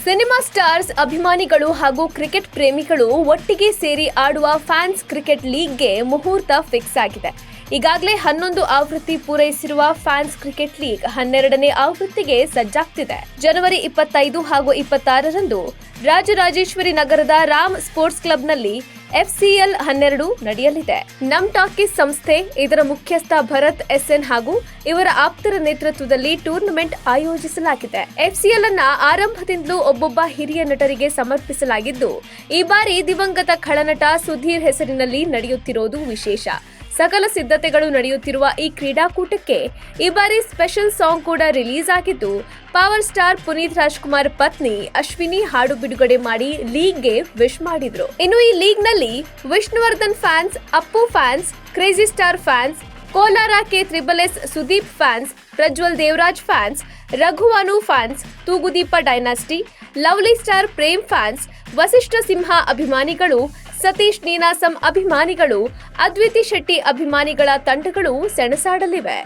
Cinema stars ಅಭಿಮಾನಿಗಳು ಹಾಗೂ cricket ಪ್ರೇಮಿಗಳು ಒಟ್ಟಿಗೆ ಸೇರಿ ಆಡುವ ಫ್ಯಾನ್ಸ್ ಕ್ರಿಕೆಟ್ ಲೀಗ್ಗೆ ಮುಹೂರ್ತ ಫಿಕ್ಸ್ ಆಗಿದೆ. ಈಗಾಗಲೇ 11 ಆವೃತ್ತಿ ಪೂರೈಸಿರುವ ಫ್ಯಾನ್ಸ್ ಕ್ರಿಕೆಟ್ ಲೀಗ್ 12ನೇ ಆವೃತ್ತಿಗೆ ಸಜ್ಜಾಗ್ತಿದೆ. ಜನವರಿ 25 ಹಾಗೂ 26ರಂದು ರಾಜರಾಜೇಶ್ವರಿ ನಗರದ ರಾಮ್ ಸ್ಪೋರ್ಟ್ಸ್ ಕ್ಲಬ್ನಲ್ಲಿ FCL 12 ನಡೆಯಲಿದೆ. ನಮ್ ಟಾಕೀಸ್ ಸಂಸ್ಥೆ, ಇದರ ಮುಖ್ಯಸ್ಥ ಭರತ್ SN ಹಾಗೂ ಇವರ ಆಪ್ತರ ನೇತೃತ್ವದಲ್ಲಿ ಟೂರ್ನಮೆಂಟ್ ಆಯೋಜಿಸಲಾಗಿದೆ. FCL ಅನ್ನ ಆರಂಭದಿಂದಲೂ ಒಬ್ಬೊಬ್ಬ ಹಿರಿಯ ನಟರಿಗೆ ಸಮರ್ಪಿಸಲಾಗಿದ್ದು, ಈ ಬಾರಿ ದಿವಂಗತ ಖಳನಟ ಸುಧೀರ್ ಹೆಸರಿನಲ್ಲಿ ನಡೆಯುತ್ತಿರುವುದು ವಿಶೇಷ. ಸಕಲ ಸಿದ್ಧತೆಗಳು ನಡೆಯುತ್ತಿರುವ ಈ ಕ್ರೀಡಾಕೂಟಕ್ಕೆ ಈ ಬಾರಿ ಸ್ಪೆಷಲ್ ಸಾಂಗ್ ಕೂಡ ರಿಲೀಸ್ ಆಗಿದ್ದು, ಪವರ್ ಸ್ಟಾರ್ ಪುನೀತ್ ರಾಜ್ಕುಮಾರ್ ಪತ್ನಿ ಅಶ್ವಿನಿ ಹಾಡು ಬಿಡುಗಡೆ ಮಾಡಿ ಲೀಗ್ಗೆ ವಿಶ್ ಮಾಡಿದ್ರು. ಇನ್ನು ಈ ಲೀಗ್ನಲ್ಲಿ Vishnuvardhan fans, Appu fans, crazy star fans, Kolar KSSS Sudeep fans, Prajwal Devaraj fans, ರಘುವಾನು fans, Thoogudeepa dynasty, lovely star Prem fans, Vasishta Simha ಅಭಿಮಾನಿಗಳು, ಸತೀಶ್ ನೀನಾಸಂ ಅಭಿಮಾನಿಗಳು, ಅದ್ವಿತಿ ಶೆಟ್ಟಿ ಅಭಿಮಾನಿಗಳ ತಂಡಗಳು ಸೆಣಸಾಡಲಿವೆ.